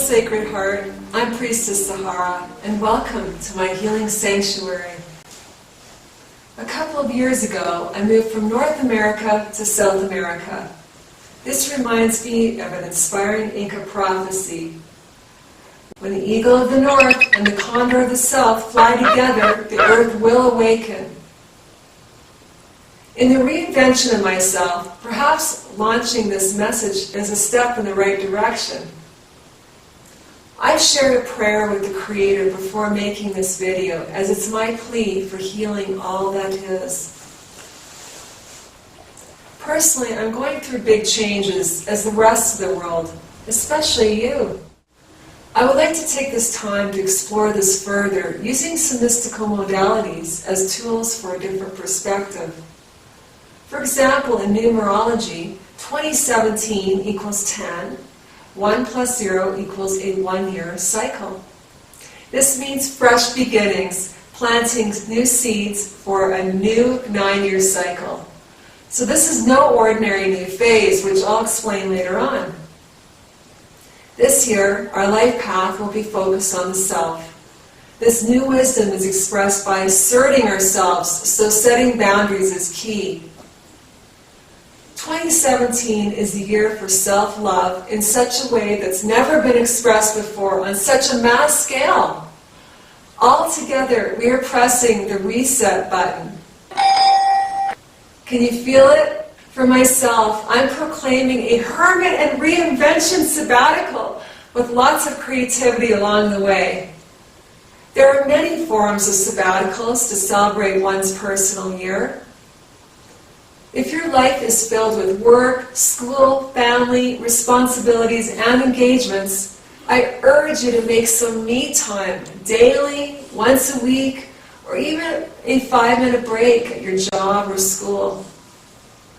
Sacred Heart, I'm Priestess Sahara, and welcome to my healing sanctuary. A couple of years ago, I moved from North America to South America. This reminds me of an inspiring Inca prophecy. When the eagle of the north and the condor of the south fly together, the earth will awaken. In the reinvention of myself, perhaps launching this message is a step in the right direction. I've shared a prayer with the Creator before making this video, as it's my plea for healing all that is. Personally, I'm going through big changes, as the rest of the world, especially you. I would like to take this time to explore this further, using some mystical modalities as tools for a different perspective. For example, in Numerology, 2017 equals 10. 1 plus 0 equals a 1-year cycle. This means fresh beginnings, planting new seeds for a new 9-year cycle. So this is no ordinary new phase, which I'll explain later on. This year, our life path will be focused on the self. This new wisdom is expressed by asserting ourselves, so setting boundaries is key. 2017 is the year for self-love in such a way that's never been expressed before on such a mass scale. All together, we are pressing the reset button. Can you feel it? For myself, I'm proclaiming a hermit and reinvention sabbatical with lots of creativity along the way. There are many forms of sabbaticals to celebrate one's personal year. If your life is filled with work, school, family, responsibilities, and engagements, I urge you to make some me time, daily, once a week, or even a 5-minute break at your job or school.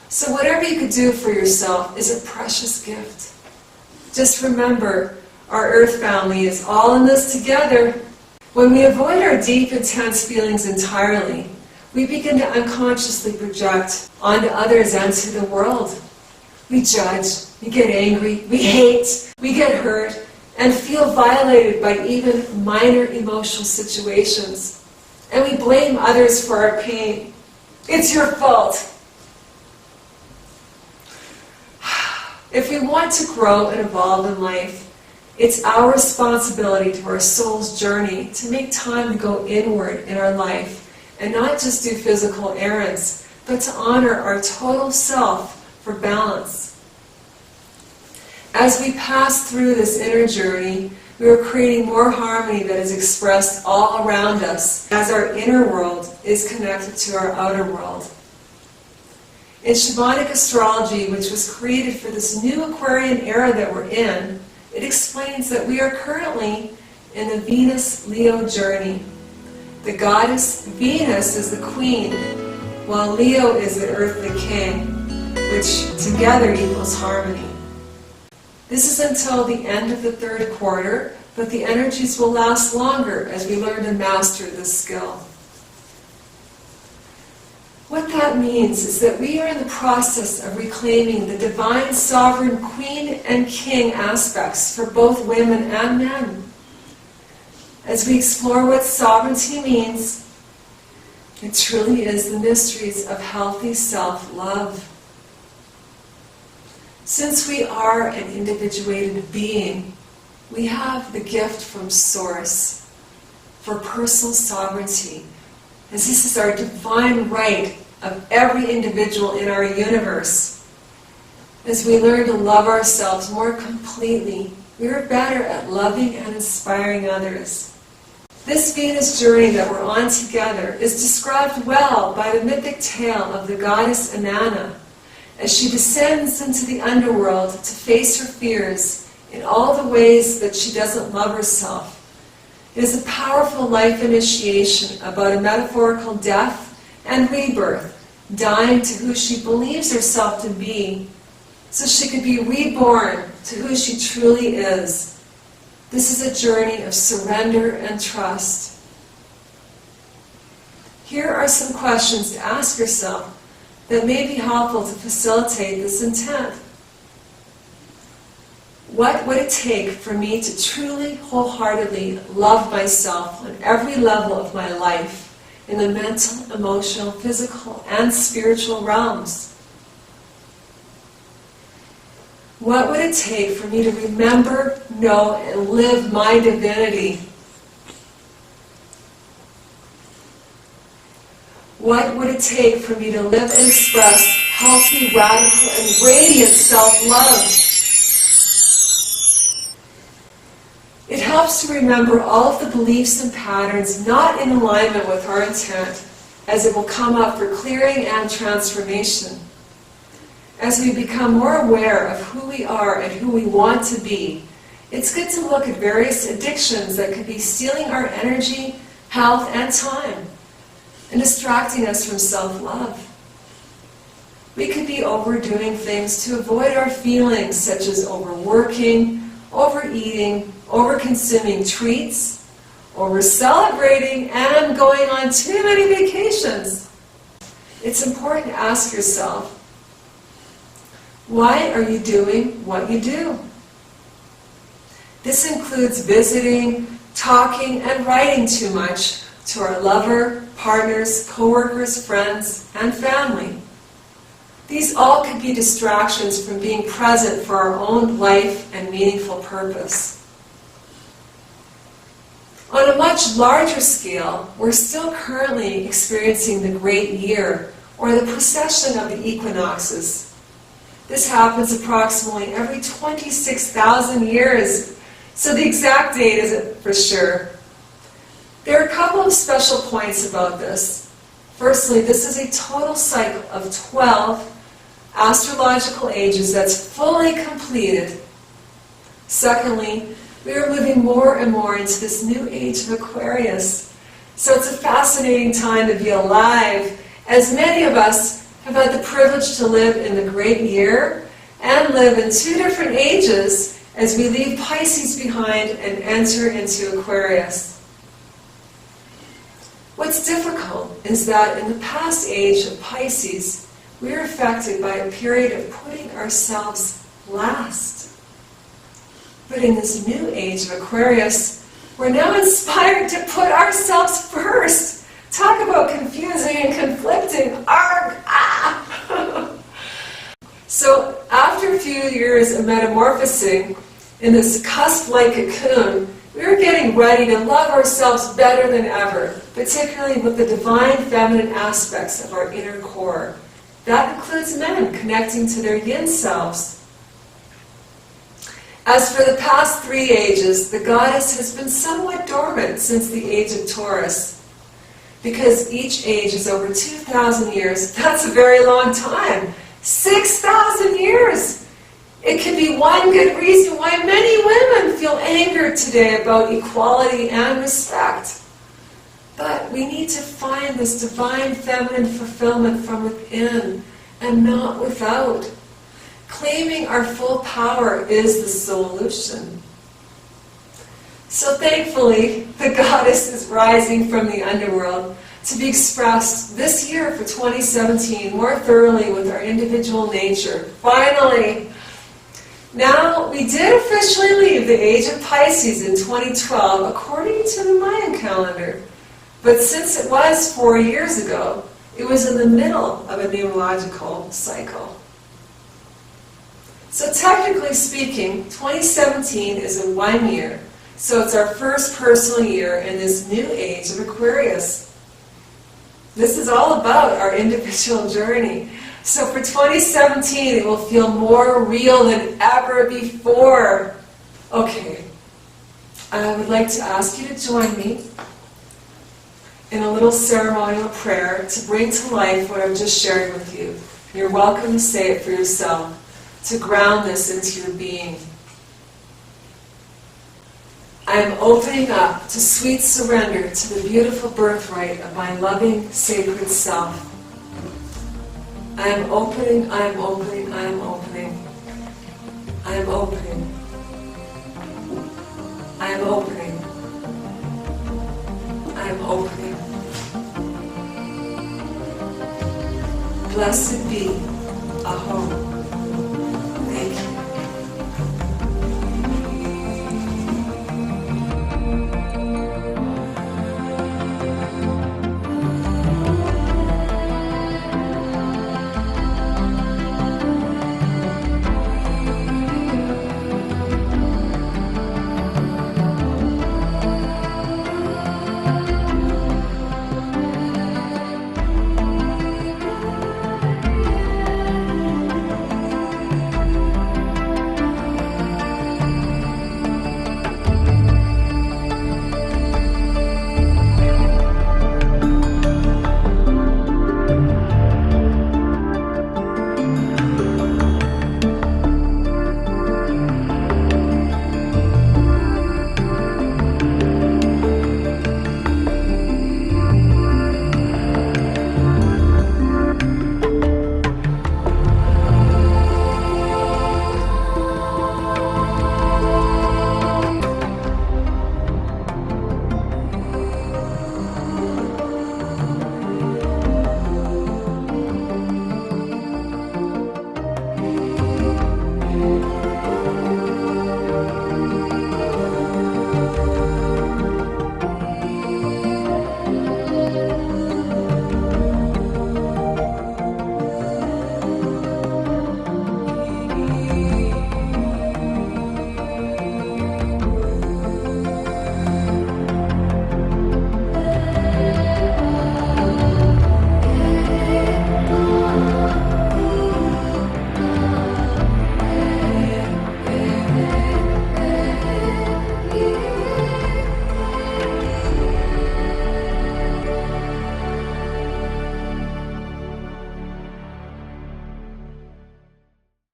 So whatever you could do for yourself is a precious gift. Just remember, our Earth family is all in this together. When we avoid our deep, intense feelings entirely, we begin to unconsciously project onto others and to the world. We judge, we get angry, we hate, we get hurt, and feel violated by even minor emotional situations. And we blame others for our pain. It's your fault. If we want to grow and evolve in life, it's our responsibility to our soul's journey to make time to go inward in our life and not just do physical errands, but to honor our total self for balance. As we pass through this inner journey, we are creating more harmony that is expressed all around us, as our inner world is connected to our outer world. In Shamanic Astrology, which was created for this new Aquarian era that we're in, it explains that we are currently in the Venus-Leo journey. The goddess Venus is the queen, while Leo is the earthly king, which together equals harmony. This is until the end of the 3rd quarter, but the energies will last longer as we learn to master this skill. What that means is that we are in the process of reclaiming the divine sovereign queen and king aspects for both women and men. As we explore what sovereignty means, it truly is the mysteries of healthy self-love. Since we are an individuated being, we have the gift from Source for personal sovereignty, as this is our divine right of every individual in our universe. As we learn to love ourselves more completely, we are better at loving and inspiring others. This Venus journey that we're on together is described well by the mythic tale of the goddess Inanna, as she descends into the underworld to face her fears in all the ways that she doesn't love herself. It is a powerful life initiation about a metaphorical death and rebirth, dying to who she believes herself to be, so she could be reborn to who she truly is. This is a journey of surrender and trust. Here are some questions to ask yourself that may be helpful to facilitate this intent. What would it take for me to truly, wholeheartedly love myself on every level of my life, in the mental, emotional, physical, and spiritual realms? What would it take for me to remember, know, and live my divinity? What would it take for me to live and express healthy, radical, and radiant self-love? It helps to remember all of the beliefs and patterns not in alignment with our intent, as it will come up for clearing and transformation. As we become more aware of who we are and who we want to be, it's good to look at various addictions that could be stealing our energy, health, and time, and distracting us from self-love. We could be overdoing things to avoid our feelings, such as overworking, overeating, over-consuming treats, over-celebrating, and going on too many vacations. It's important to ask yourself, why are you doing what you do? This includes visiting, talking, and writing too much to our lover, partners, co-workers, friends, and family. These all could be distractions from being present for our own life and meaningful purpose. On a much larger scale, we're still currently experiencing the great year, or the precession of the equinoxes. This happens approximately every 26,000 years, so the exact date isn't for sure. There are a couple of special points about this. Firstly, this is a total cycle of 12 astrological ages that's fully completed. Secondly, we are moving more and more into this new age of Aquarius. So it's a fascinating time to be alive, as many of us have had the privilege to live in the great year and live in two different ages as we leave Pisces behind and enter into Aquarius. What's difficult is that in the past age of Pisces, we are affected by a period of putting ourselves last. But in this new age of Aquarius, we're now inspired to put ourselves first. Talk about confusing and conflicting. Arg! Ah! So after a few years of metamorphosing in this cusp-like cocoon, we are getting ready to love ourselves better than ever, particularly with the divine feminine aspects of our inner core. That includes men connecting to their yin selves. As for the past 3 ages, the goddess has been somewhat dormant since the age of Taurus. Because each age is over 2,000 years, that's a very long time. 6,000 years! It could be one good reason why many women feel angered today about equality and respect. But we need to find this divine feminine fulfillment from within and not without. Claiming our full power is the solution. So thankfully, the goddess is rising from the underworld to be expressed this year for 2017 more thoroughly with our individual nature. Finally! Now, we did officially leave the age of Pisces in 2012 according to the Mayan calendar. But since it was 4 years ago, it was in the middle of a numerological cycle. So technically speaking, 2017 is a 1 year. So it's our first personal year in this new age of Aquarius. This is all about our individual journey. So for 2017, it will feel more real than ever before. Okay, I would like to ask you to join me in a little ceremonial prayer to bring to life what I've just shared with you. You're welcome to say it for yourself, to ground this into your being. I am opening up to sweet surrender to the beautiful birthright of my loving, sacred self. I am opening, I am opening, I am opening. I am opening. I am opening. I am opening. Blessed be